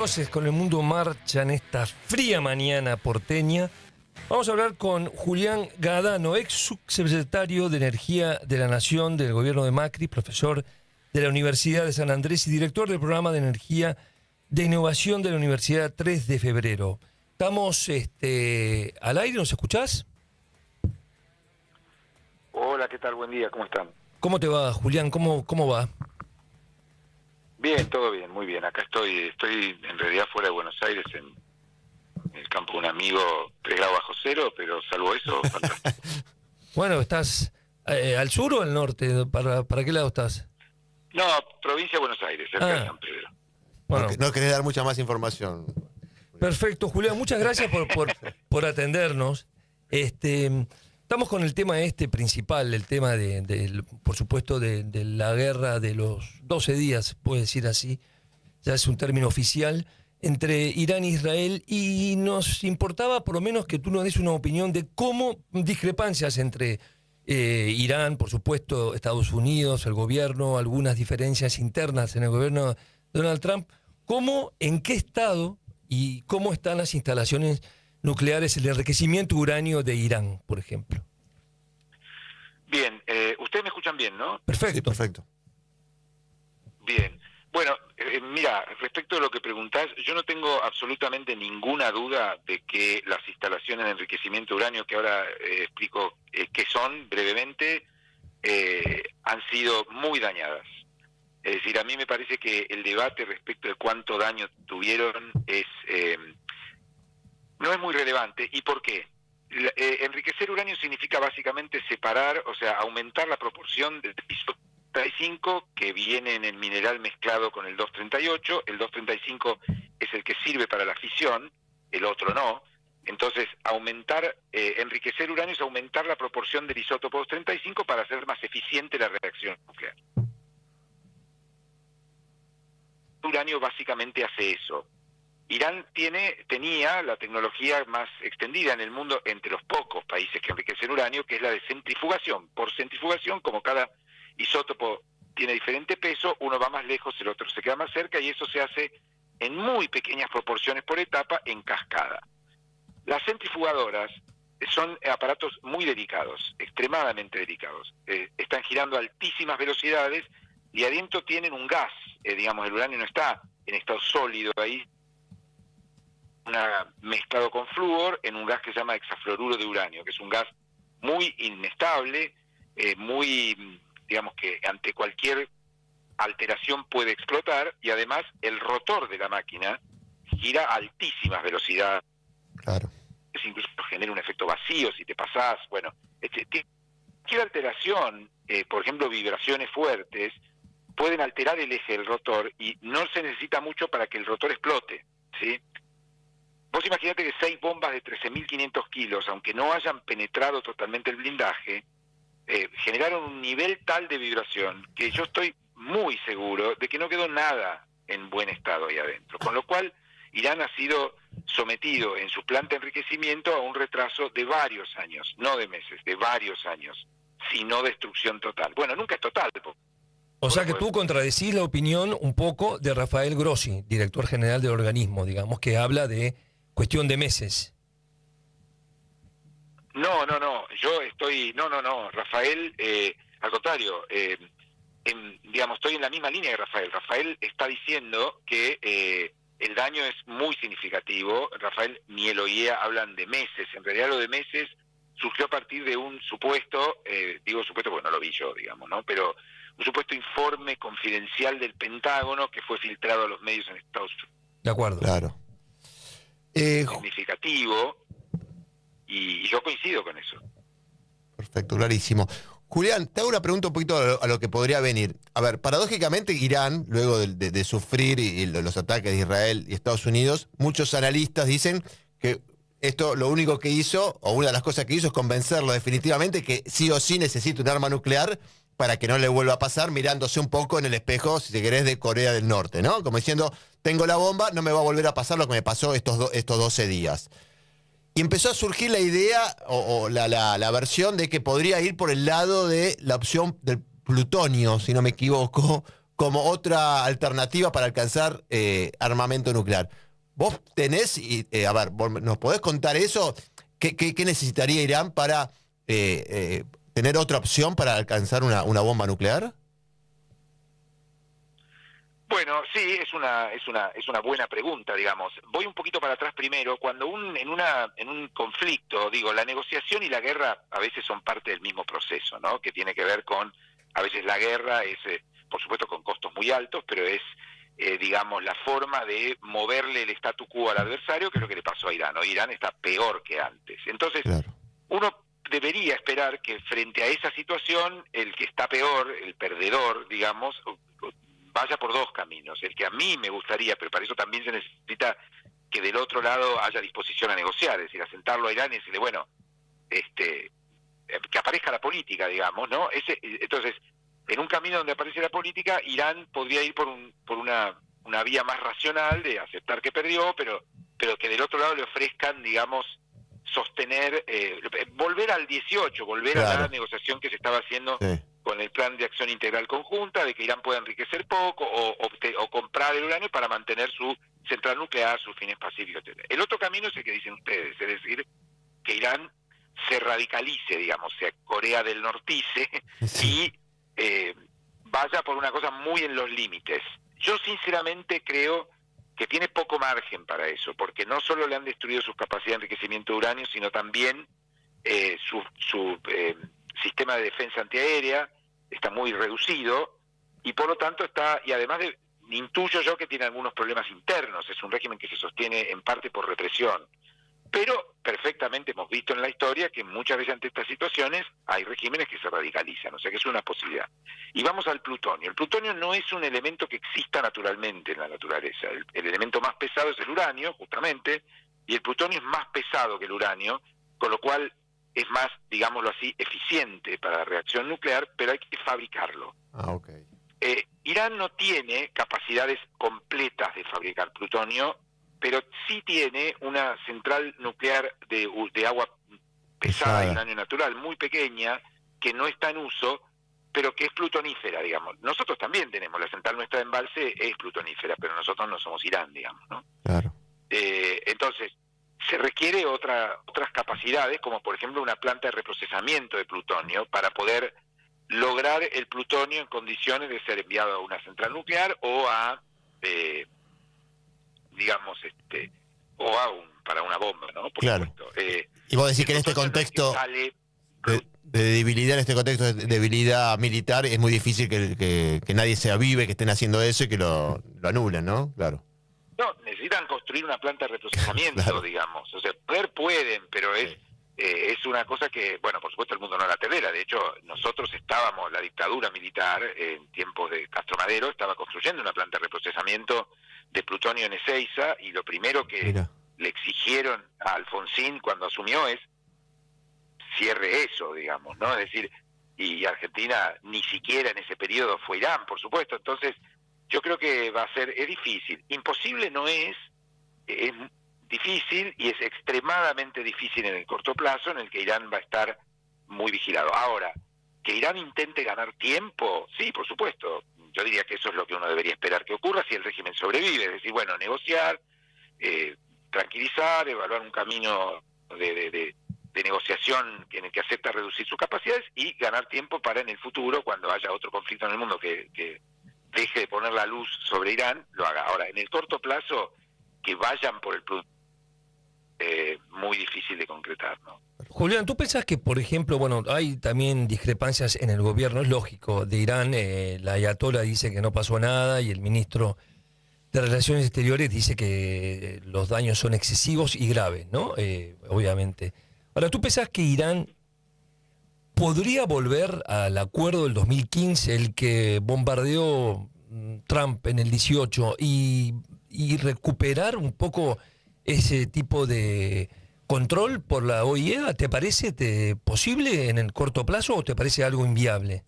Voces con el mundo marcha en esta fría mañana porteña. Vamos a hablar con Julián Gadano, ex subsecretario de Energía de la Nación del gobierno de Macri, profesor de la Universidad de San Andrés y director del programa de energía de innovación de la Universidad 3 de Febrero. Estamos al aire, ¿nos escuchás? Hola, ¿qué tal? Buen día, ¿cómo están? ¿Cómo te va, Julián? ¿Cómo va? Bien, todo bien, muy bien. Acá estoy en realidad fuera de Buenos Aires, en el campo de un amigo, 3 grados bajo cero, pero salvo eso, fantástico. Bueno, ¿estás al sur o al norte? ¿Para qué lado estás? No, provincia de Buenos Aires, cerca de San Pedro. Bueno, No querés dar mucha más información. perfecto, Julián, muchas gracias por atendernos. Estamos con el tema principal, el tema por supuesto, de la guerra de los 12 días, puede decir así, ya es un término oficial, entre Irán e Israel, y nos importaba por lo menos que tú nos des una opinión de cómo discrepancias entre Irán, por supuesto, Estados Unidos, el gobierno, algunas diferencias internas en el gobierno de Donald Trump, en qué estado y cómo están las instalaciones nucleares, el enriquecimiento uranio de Irán, por ejemplo. Bien, ustedes me escuchan bien, ¿no? Perfecto. Sí, perfecto. Bien. Bueno, mira, respecto de lo que preguntás, yo no tengo absolutamente ninguna duda de que las instalaciones de enriquecimiento de uranio, que ahora explico qué son brevemente, han sido muy dañadas. Es decir, a mí me parece que el debate respecto de cuánto daño tuvieron no es muy relevante. ¿Y por qué? Enriquecer uranio significa básicamente separar, o sea, aumentar la proporción del piso 35 que viene en el mineral mezclado con el 238. El 235 es el que sirve para la fisión, el otro no. Entonces, enriquecer uranio es aumentar la proporción del isótopo 235 para hacer más eficiente la reacción nuclear. Uranio básicamente hace eso. Irán tenía la tecnología más extendida en el mundo entre los pocos países que enriquecen uranio, que es la de centrifugación. Por centrifugación, como cada isótopo tiene diferente peso, uno va más lejos, el otro se queda más cerca, y eso se hace en muy pequeñas proporciones por etapa, en cascada. Las centrifugadoras son aparatos muy delicados, extremadamente delicados. Están girando a altísimas velocidades y adentro tienen un gas, digamos, el uranio no está en estado sólido ahí, mezclado con flúor en un gas que se llama hexafluoruro de uranio, que es un gas muy inestable, digamos que ante cualquier alteración puede explotar, y además el rotor de la máquina gira a altísimas velocidades. Claro. Incluso genera un efecto vacío si te pasás. Bueno, cualquier alteración, por ejemplo vibraciones fuertes, pueden alterar el eje del rotor, y no se necesita mucho para que el rotor explote, ¿sí? Vos imaginate que 6 bombas de 13.500 kilos, aunque no hayan penetrado totalmente el blindaje, generaron un nivel tal de vibración que yo estoy muy seguro de que no quedó nada en buen estado ahí adentro. Con lo cual, Irán ha sido sometido en su planta de enriquecimiento a un retraso de varios años, no de meses, de varios años, si no destrucción total. Bueno, nunca es total. O sea que tú contradecís la opinión un poco de Rafael Grossi, director general del organismo, digamos, que habla de cuestión de meses. No, Rafael, al contrario, digamos, estoy en la misma línea de Rafael. Rafael está diciendo que el daño es muy significativo. Rafael ni el OIEA hablan de meses. En realidad lo de meses surgió a partir de un supuesto, digo supuesto porque no lo vi yo, digamos, ¿no? Pero un supuesto informe confidencial del Pentágono que fue filtrado a los medios en Estados Unidos. De acuerdo. Claro. Significativo, y yo coincido con eso. Perfecto, clarísimo. Julián, te hago una pregunta un poquito a lo que podría venir. A ver, paradójicamente Irán, luego de sufrir los ataques de Israel y Estados Unidos, muchos analistas dicen que esto lo único que hizo, o una de las cosas que hizo, es convencerlo definitivamente que sí o sí necesita un arma nuclear para que no le vuelva a pasar, mirándose un poco en el espejo, si te querés, de Corea del Norte, ¿no? Como diciendo, tengo la bomba, no me va a volver a pasar lo que me pasó estos 12 días. Y empezó a surgir la idea o la versión de que podría ir por el lado de la opción del plutonio, si no me equivoco, como otra alternativa para alcanzar armamento nuclear. ¿Vos tenés, a ver, ¿nos podés contar eso? ¿Qué necesitaría Irán para tener otra opción para alcanzar una bomba nuclear? Bueno, sí, es una buena pregunta, digamos. Voy un poquito para atrás primero. Cuando en un conflicto, digo, la negociación y la guerra a veces son parte del mismo proceso, ¿no? Que tiene que ver con, a veces la guerra es, por supuesto, con costos muy altos, pero es, digamos, la forma de moverle el statu quo al adversario, que es lo que le pasó a Irán. Hoy Irán está peor que antes. Entonces, Claro. uno debería esperar que frente a esa situación, el que está peor, el perdedor, digamos, vaya por dos caminos. El que a mí me gustaría, pero para eso también se necesita que del otro lado haya disposición a negociar, es decir, a sentarlo a Irán y decirle, bueno, que aparezca la política, digamos, ¿no? Entonces, en un camino donde aparece la política, Irán podría ir por una vía más racional de aceptar que perdió, pero que del otro lado le ofrezcan, digamos, sostener, volver al 18, volver a la negociación que se estaba haciendo con el plan de acción integral conjunta, de que Irán pueda enriquecer poco o comprar el uranio para mantener su central nuclear, sus fines pacíficos, etc. El otro camino es el que dicen ustedes, es decir, que Irán se radicalice, digamos, se Corea del Nortice y vaya por una cosa muy en los límites. Yo sinceramente creo que tiene poco margen para eso, porque no solo le han destruido sus capacidades de enriquecimiento de uranio, sino también su sistema de defensa antiaérea está muy reducido y por lo tanto y además intuyo yo que tiene algunos problemas internos, es un régimen que se sostiene en parte por represión, pero perfectamente hemos visto en la historia que muchas veces ante estas situaciones hay regímenes que se radicalizan, o sea que es una posibilidad. Y vamos al plutonio. El plutonio no es un elemento que exista naturalmente en la naturaleza, el elemento más pesado es el uranio, justamente, y el plutonio es más pesado que el uranio, con lo cual es más, digámoslo así, eficiente para la reacción nuclear, pero hay que fabricarlo. Irán no tiene capacidades completas de fabricar plutonio, pero sí tiene una central nuclear de agua pesada y uranio natural, muy pequeña, que no está en uso, pero que es plutonífera, digamos. Nosotros también tenemos, la central nuestra de embalse es plutonífera, pero nosotros no somos Irán, digamos, ¿no? Claro. Entonces, se requiere otras capacidades, como por ejemplo una planta de reprocesamiento de plutonio, para poder lograr el plutonio en condiciones de ser enviado a una central nuclear o a, digamos, para una bomba, ¿no? Por supuesto. Y vos decís que en este contexto de debilidad, en este contexto de debilidad militar, es muy difícil que nadie se avive, que estén haciendo eso y que lo anulen, ¿no? Claro. No, necesitan construir una planta de reprocesamiento, digamos. O sea, pueden, pero es una cosa que, bueno, por supuesto el mundo no la tolera. De hecho, nosotros la dictadura militar, en tiempos de Castro Madero, estaba construyendo una planta de reprocesamiento de plutonio en Ezeiza, y lo primero que le exigieron a Alfonsín cuando asumió es cierre eso, digamos, ¿no? Es decir, y Argentina ni siquiera en ese periodo fue Irán, por supuesto. Entonces, yo creo que es difícil. Imposible no es difícil y es extremadamente difícil en el corto plazo, en el que Irán va a estar muy vigilado. Ahora, que Irán intente ganar tiempo, sí, por supuesto. Yo diría que eso es lo que uno debería esperar que ocurra si el régimen sobrevive. Es decir, bueno, negociar, tranquilizar, evaluar un camino de negociación en el que acepta reducir sus capacidades y ganar tiempo para en el futuro, cuando haya otro conflicto en el mundo que deje de poner la luz sobre Irán, lo haga. Ahora, en el corto plazo, que vayan por el muy difícil de concretar, ¿no? Julián, ¿tú pensás que, por ejemplo, bueno, hay también discrepancias en el gobierno, es lógico, de Irán? La ayatollah dice que no pasó nada y el ministro de Relaciones Exteriores dice que los daños son excesivos y graves, ¿no? Obviamente. Ahora, ¿tú pensás que Irán podría volver al acuerdo del 2015, el que bombardeó Trump en el 18, y recuperar un poco ese tipo de control por la OIEA? ¿Te parece posible en el corto plazo o te parece algo inviable?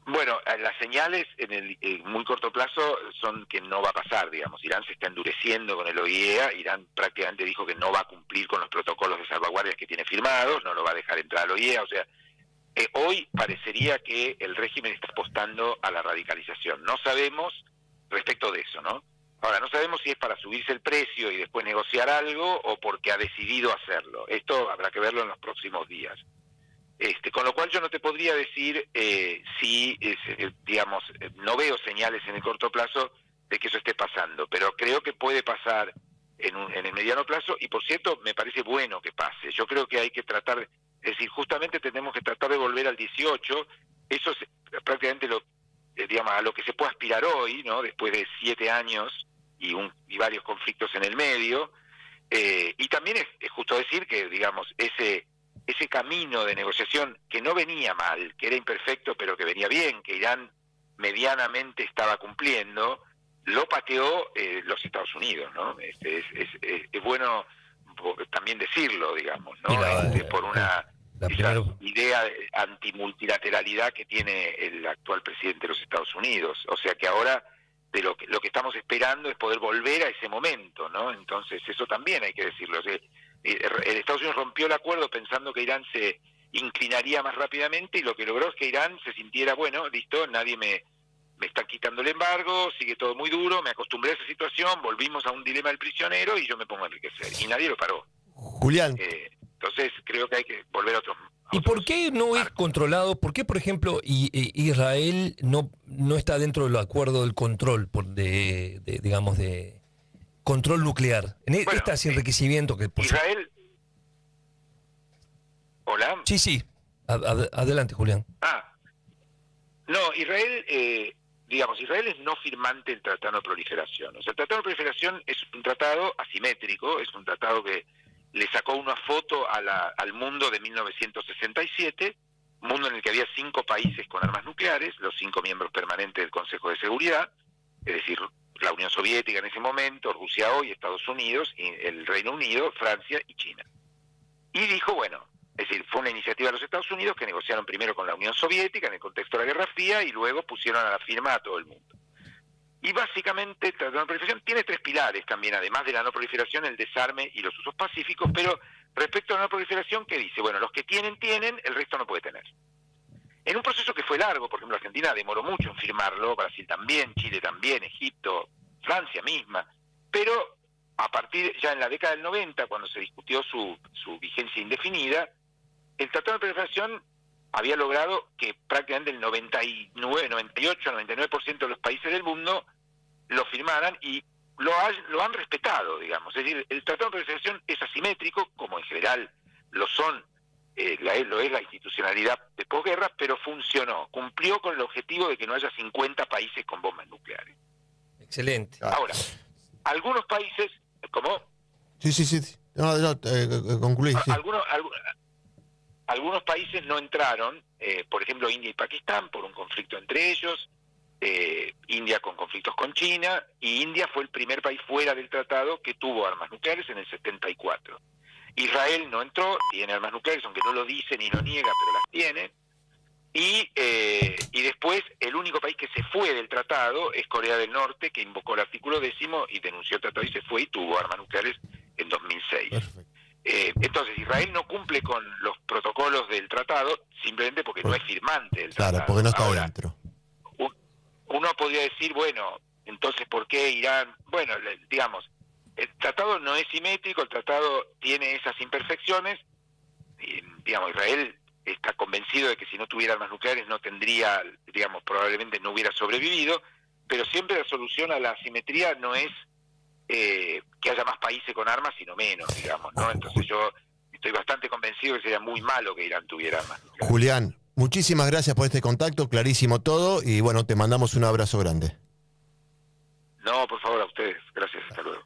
Bueno, las señales en el muy corto plazo son que no va a pasar, digamos. Irán se está endureciendo con el OIEA, Irán prácticamente dijo que no va a cumplir con los protocolos de salvaguardias que tiene firmados, no lo va a dejar entrar al OIEA, o sea, Hoy parecería que el régimen está apostando a la radicalización. No sabemos respecto de eso, ¿no? Ahora, no sabemos si es para subirse el precio y después negociar algo o porque ha decidido hacerlo. Esto habrá que verlo en los próximos días. Con lo cual yo no te podría decir si, digamos, no veo señales en el corto plazo de que eso esté pasando, pero creo que puede pasar en el mediano plazo y, por cierto, me parece bueno que pase. Yo creo que hay que tratar, es decir, justamente tenemos que tratar de volver al 18, eso es prácticamente digamos, a lo que se puede aspirar hoy, ¿no? Después de 7 años y varios conflictos en el medio, y también es justo decir que, digamos, ese camino de negociación que no venía mal, que era imperfecto pero que venía bien, que Irán medianamente estaba cumpliendo, lo pateó los Estados Unidos, ¿no? Es bueno también decirlo, digamos, ¿no? Por una idea antimultilateralidad que tiene el actual presidente de los Estados Unidos. O sea que ahora lo que estamos esperando es poder volver a ese momento, ¿no? Entonces eso también hay que decirlo. O sea, el Estados Unidos rompió el acuerdo pensando que Irán se inclinaría más rápidamente y lo que logró es que Irán se sintiera, bueno, listo, nadie me está quitando el embargo, sigue todo muy duro, me acostumbré a esa situación, volvimos a un dilema del prisionero y yo me pongo a enriquecer. Y nadie lo paró. Julián. Entonces creo que hay que volver a otros... ¿Y por qué no es controlado? ¿Por qué, por ejemplo, Israel no está dentro del acuerdo del control, digamos, de control nuclear? Bueno, este enriquecimiento que... Israel... ¿Hola? Sí. Adelante, Julián. No, Israel... digamos, Israel es no firmante del Tratado de Proliferación. O sea, el Tratado de Proliferación es un tratado asimétrico, es un tratado que le sacó una foto al mundo de 1967, mundo en el que había 5 países con armas nucleares, los 5 miembros permanentes del Consejo de Seguridad, es decir, la Unión Soviética en ese momento, Rusia hoy, Estados Unidos, y el Reino Unido, Francia y China. Y dijo, bueno, es decir, fue una iniciativa de los Estados Unidos que negociaron primero con la Unión Soviética en el contexto de la Guerra Fría y luego pusieron a la firma a todo el mundo. Y básicamente el Tratado de No Proliferación tiene 3 pilares también, además de la no proliferación, el desarme y los usos pacíficos, pero respecto a la no proliferación, ¿qué dice? Bueno, los que tienen, el resto no puede tener. En un proceso que fue largo, por ejemplo, Argentina demoró mucho en firmarlo, Brasil también, Chile también, Egipto, Francia misma, pero a partir ya en la década del 90, cuando se discutió su vigencia indefinida, el Tratado de Proliferación había logrado que prácticamente el 99% de los países del mundo lo firmaran y lo han respetado, digamos. Es decir, el Tratado de Proliferación es asimétrico, como en general lo son, lo es la institucionalidad de posguerra, pero funcionó, cumplió con el objetivo de que no haya 50 países con bombas nucleares. Excelente. Ahora, algunos países, ¿cómo? Sí. Concluí. Sí. Algunos países no entraron, por ejemplo India y Pakistán, por un conflicto entre ellos, India con conflictos con China, y India fue el primer país fuera del tratado que tuvo armas nucleares en el 74. Israel no entró, tiene armas nucleares, aunque no lo dice ni lo niega, pero las tiene. Y después el único país que se fue del tratado es Corea del Norte, que invocó el artículo 10 y denunció el tratado y se fue y tuvo armas nucleares en 2006. Perfecto. Entonces Israel no cumple con los protocolos del tratado simplemente porque no es firmante del tratado. Claro, porque no está ahora dentro. Uno podría decir, bueno, entonces ¿por qué Irán? Bueno, digamos, el tratado no es simétrico, el tratado tiene esas imperfecciones, y, digamos, Israel está convencido de que si no tuviera armas nucleares no tendría, digamos, probablemente no hubiera sobrevivido, pero siempre la solución a la asimetría no es que haya más países con armas, sino menos, digamos, ¿no? Entonces yo estoy bastante convencido que sería muy malo que Irán tuviera armas nucleares. Julián, muchísimas gracias por este contacto, clarísimo todo, y bueno, te mandamos un abrazo grande. No, por favor, a ustedes. Gracias, hasta luego.